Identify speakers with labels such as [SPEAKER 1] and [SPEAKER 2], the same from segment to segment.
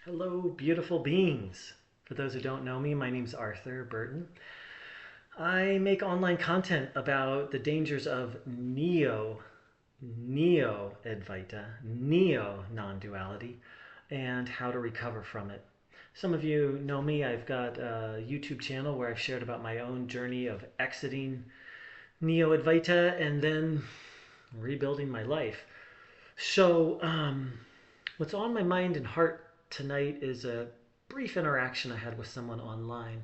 [SPEAKER 1] Hello, beautiful beings. For those who don't know me, my name's Arthur Burton. I make online content about the dangers of Neo-Advaita, Neo non-duality, and how to recover from it. Some of you know me. I've got a YouTube channel where I've shared about my own journey of exiting Neo-Advaita and then rebuilding my life. So, what's on my mind and heart tonight is a brief interaction I had with someone online.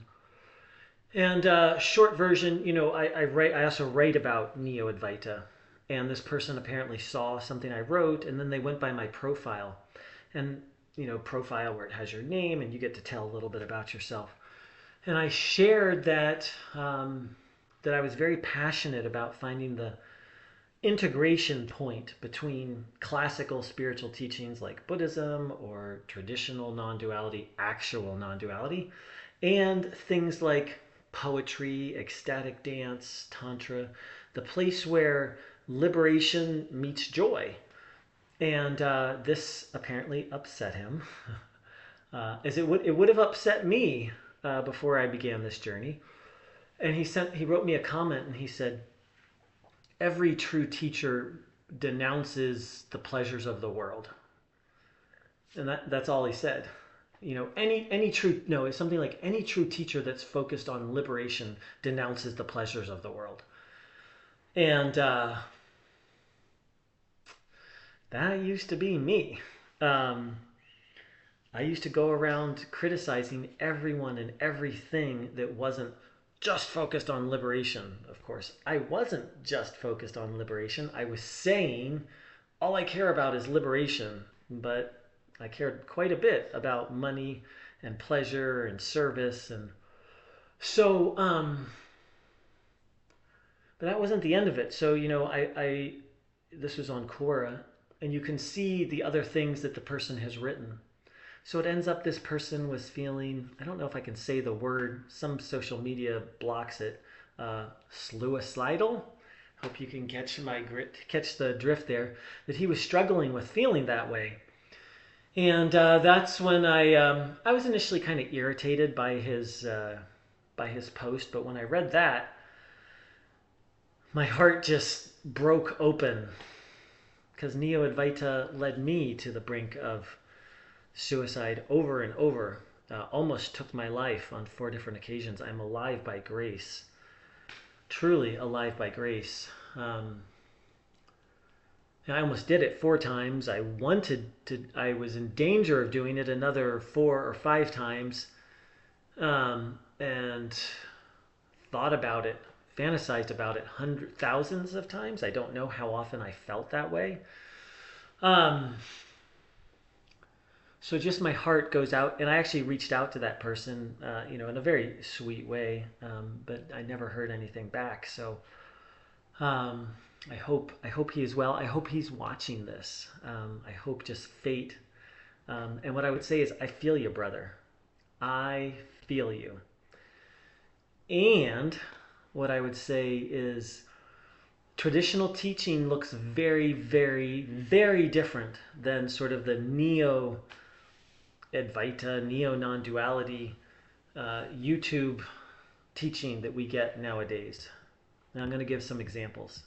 [SPEAKER 1] And short version, I also write about Neo-Advaita. And this person apparently saw something I wrote, and then they went by my profile. And, profile where it has your name, and you get to tell a little bit about yourself. And I shared that I was very passionate about finding the integration point between classical spiritual teachings like Buddhism or traditional non duality, actual non duality, and things like poetry, ecstatic dance, tantra, the place where liberation meets joy. And this apparently upset him, as it would have upset me before I began this journey. And he wrote me a comment and he said, every true teacher denounces the pleasures of the world, and that's all he said. Any true no, it's something like any true teacher that's focused on liberation denounces the pleasures of the world, and that used to be me. Um, I used to go around criticizing everyone and everything that wasn't just focused on liberation. Of course, I wasn't just focused on liberation. I was saying all I care about is liberation, but I cared quite a bit about money and pleasure and service. And so, but that wasn't the end of it. So, I this was on Quora, and you can see the other things that the person has written. So it ends up this person was feeling, I don't know if I can say the word, some social media blocks it, suicidal. Hope you can catch the drift there, that he was struggling with feeling that way. And that's when I was initially kind of irritated by his post, but when I read that, my heart just broke open because Neo Advaita led me to the brink of suicide over and over. Almost took my life on 4 different occasions. I'm alive by grace, truly alive by grace. I almost did it 4 times. I was in danger of doing it another 4 or 5 times, and thought about it, fantasized about it thousands of times. I don't know how often I felt that way. Um, so just my heart goes out, and I actually reached out to that person, in a very sweet way, but I never heard anything back. So um, I hope he is well. I hope he's watching this. I hope just fate. And what I would say is, I feel you, brother. I feel you. And what I would say is, traditional teaching looks very, very, very different than sort of the Neo Advaita, Neo non duality YouTube teaching that we get nowadays. And I'm going to give some examples.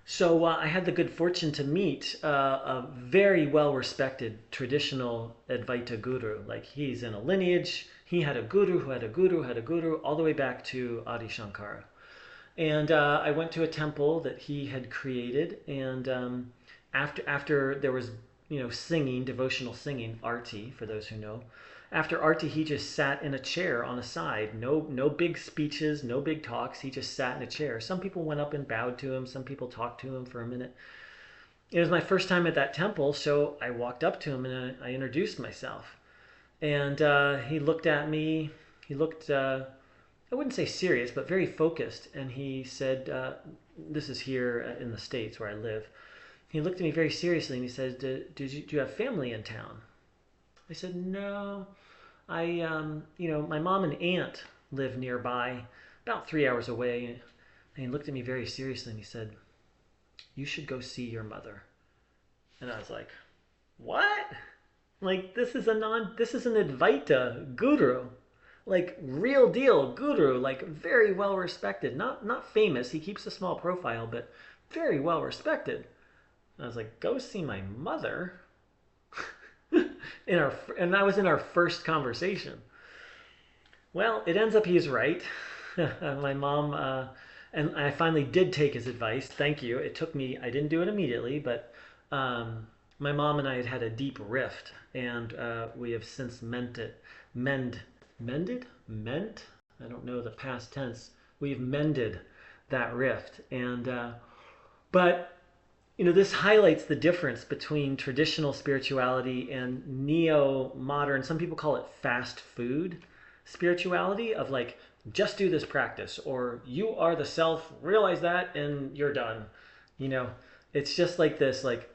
[SPEAKER 1] So I had the good fortune to meet a very well respected traditional Advaita guru. Like, he's in a lineage. He had a guru who had a guru, had a guru, all the way back to Adi Shankara. And I went to a temple that he had created, and after there was singing, devotional singing, arti for those who know. After arti, he just sat in a chair on a side. No big speeches, no big talks. He just sat in a chair. Some people went up and bowed to him. Some people talked to him for a minute. It was my first time at that temple, so I walked up to him and I introduced myself. And he looked at me. He looked I wouldn't say serious, but very focused. And he said, this is here in the States where I live. He looked at me very seriously and he said, do you have family in town? I said, no. My mom and aunt live nearby, about 3 hours away. And he looked at me very seriously and he said, you should go see your mother. And I was like, what? Like this is an Advaita guru. Like real deal guru, like very well respected. Not famous. He keeps a small profile, but very well respected. I was like, go see my mother. And that was in our first conversation. Well, it ends up he's right. My mom and I finally did take his advice. Thank you. It took me. I didn't do it immediately, but my mom and I had had a deep rift, and we have since mended. I don't know the past tense. We've mended that rift, and but this highlights the difference between traditional spirituality and neo-modern, some people call it fast food spirituality, of like, just do this practice or you are the self, realize that and you're done. You know, it's just like this, like,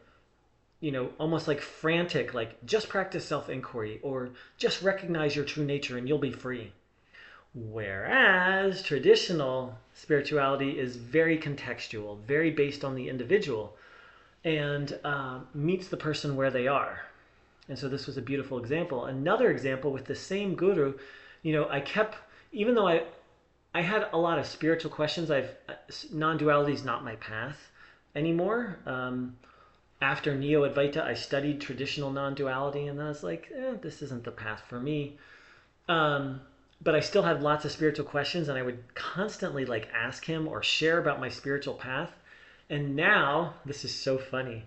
[SPEAKER 1] almost like frantic, like just practice self-inquiry or just recognize your true nature and you'll be free. Whereas traditional spirituality is very contextual, very based on the individual, and meets the person where they are. And so this was a beautiful example. Another example with the same guru, I kept, even though I had a lot of spiritual questions, non-duality is not my path anymore. After Neo-Advaita, I studied traditional non-duality, and I was like, this isn't the path for me. But I still had lots of spiritual questions, and I would constantly like ask him or share about my spiritual path. And now, this is so funny.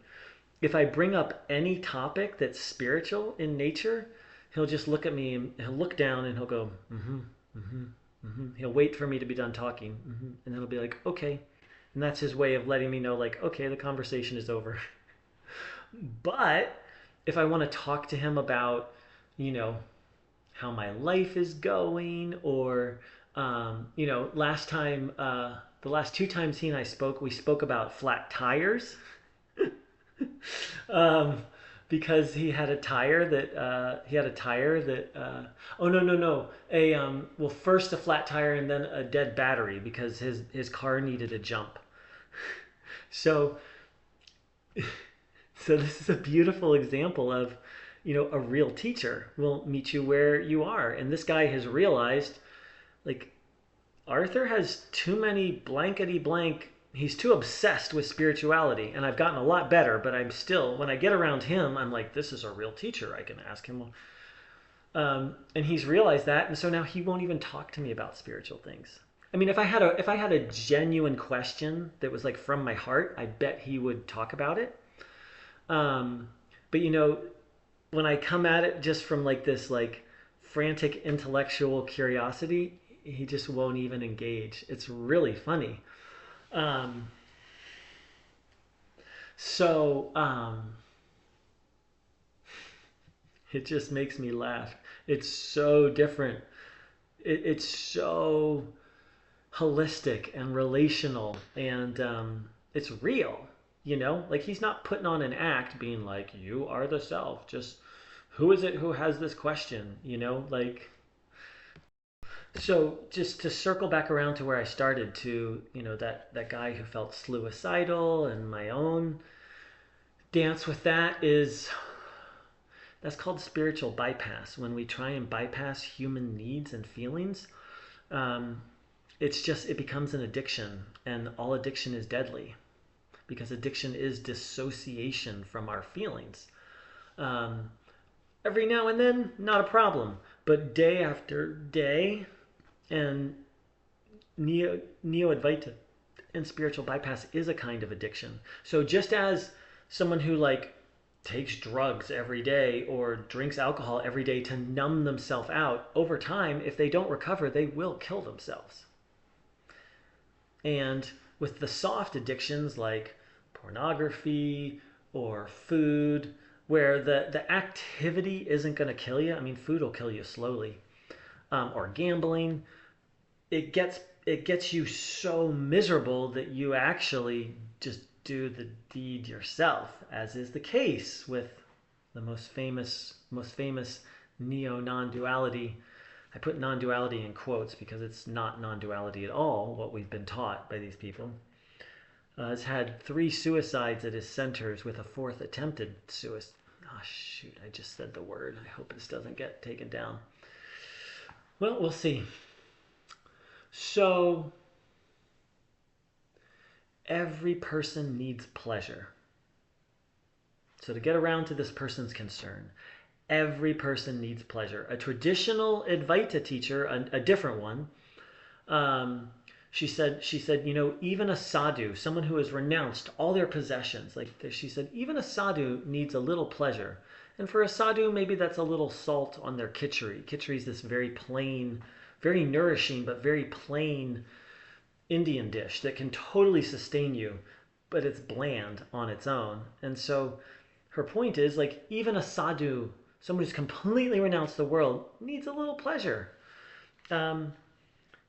[SPEAKER 1] If I bring up any topic that's spiritual in nature, he'll just look at me and he'll look down and he'll go, mm-hmm, mm-hmm, mm-hmm. He'll wait for me to be done talking. Mm-hmm. And then he'll be like, okay. And that's his way of letting me know, like, okay, the conversation is over. But if I want to talk to him about, how my life is going, or, the last two times he and I spoke, we spoke about flat tires. um, because he had a tire that oh no, a well, first a flat tire and then a dead battery because his car needed a jump. So so this is a beautiful example of, a real teacher will meet you where you are, and this guy has realized, like, Arthur has too many blankety blank. He's too obsessed with spirituality, and I've gotten a lot better. But I'm still, when I get around him, I'm like, this is a real teacher. I can ask him, and he's realized that, and so now he won't even talk to me about spiritual things. I mean, if I had a genuine question that was like from my heart, I bet he would talk about it. But when I come at it just from like this like frantic intellectual curiosity, he just won't even engage. It's really funny. Um, so it just makes me laugh. It's so different. It's so holistic and relational, and it's real. Like he's not putting on an act, being like, "You are the self." Just who is it who has this question? Like. So just to circle back around to where I started, to that guy who felt suicidal, and my own dance with that's called spiritual bypass. When we try and bypass human needs and feelings, um, it becomes an addiction, and all addiction is deadly because addiction is dissociation from our feelings. Um, every now and then, not a problem, but day after day, and Neo-Advaita and spiritual bypass is a kind of addiction. So just as someone who like takes drugs every day or drinks alcohol every day to numb themselves out, over time, if they don't recover, they will kill themselves. And with the soft addictions like pornography or food, where the activity isn't going to kill you, I mean, food will kill you slowly, or gambling, it gets you so miserable that you actually just do the deed yourself, as is the case with the most famous neo non-duality. I put non-duality in quotes because it's not non-duality at all what we've been taught by these people. Has had 3 suicides at his centers with a 4th attempted suicide. Oh, shoot, I just said the word. I hope this doesn't get taken down. Well, we'll see. So, every person needs pleasure. So to get around to this person's concern, every person needs pleasure. A traditional Advaita teacher, a different one, she said, even a sadhu, someone who has renounced all their possessions, she said, even a sadhu needs a little pleasure. And for a sadhu, maybe that's a little salt on their khichdi. Khichdi is this very plain, very nourishing, but very plain Indian dish that can totally sustain you, but it's bland on its own. And so her point is, even a sadhu, someone who's completely renounced the world, needs a little pleasure. And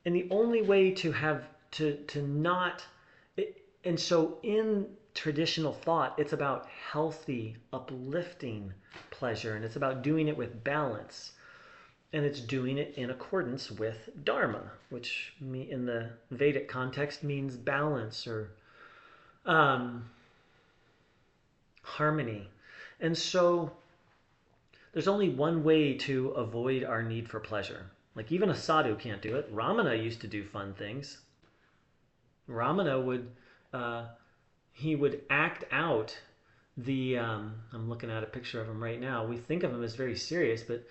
[SPEAKER 1] the only way to have to not and so in traditional thought, it's about healthy, uplifting pleasure, and it's about doing it with balance, and it's doing it in accordance with dharma, which in the Vedic context means balance or harmony. And so there's only one way to avoid our need for pleasure. Even a sadhu can't do it. Ramana used to do fun things. Ramana he would act out I'm looking at a picture of him right now. We think of him as very serious, but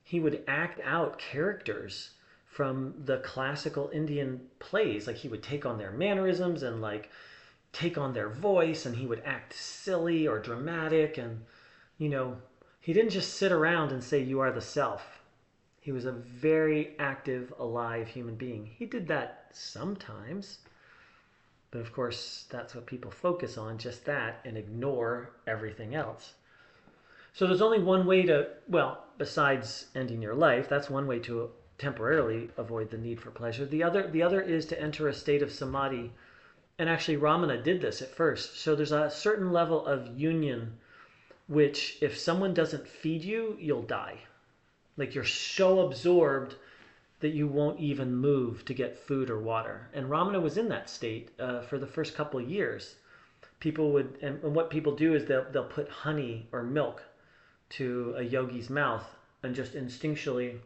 [SPEAKER 1] he would act out characters from the classical Indian plays. He would take on their mannerisms and take on their voice, and he would act silly or dramatic. And, he didn't just sit around and say, "You are the self." He was a very active, alive human being. He did that sometimes. But of course, that's what people focus on, just that, and ignore everything else. So there's only one way to, besides ending your life, that's one way to temporarily avoid the need for pleasure. The other is to enter a state of samadhi. And actually, Ramana did this at first. So there's a certain level of union, which if someone doesn't feed you, you'll die. You're so absorbed that you won't even move to get food or water. And Ramana was in that state for the first couple of years. People would, and what people do is they'll put honey or milk to a yogi's mouth and just instinctually,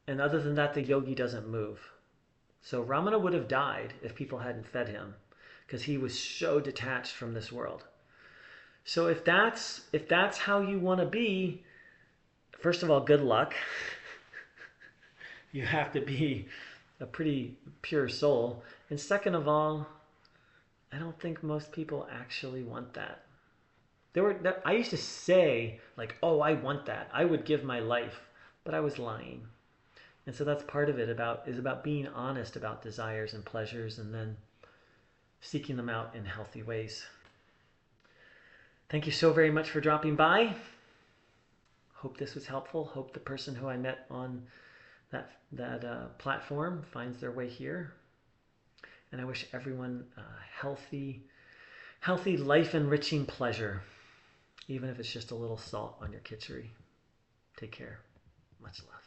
[SPEAKER 1] and other than that, the yogi doesn't move. So Ramana would have died if people hadn't fed him, because he was so detached from this world. So if that's how you want to be, first of all, good luck. You have to be a pretty pure soul. And second of all, I don't think most people actually want that. I used to say, oh, I want that. I would give my life, but I was lying. And so that's part of it is about being honest about desires and pleasures, and then seeking them out in healthy ways. Thank you so very much for dropping by. Hope this was helpful. Hope the person who I met on that platform finds their way here. And I wish everyone healthy, life-enriching pleasure, even if it's just a little salt on your khichdi. Take care. Much love.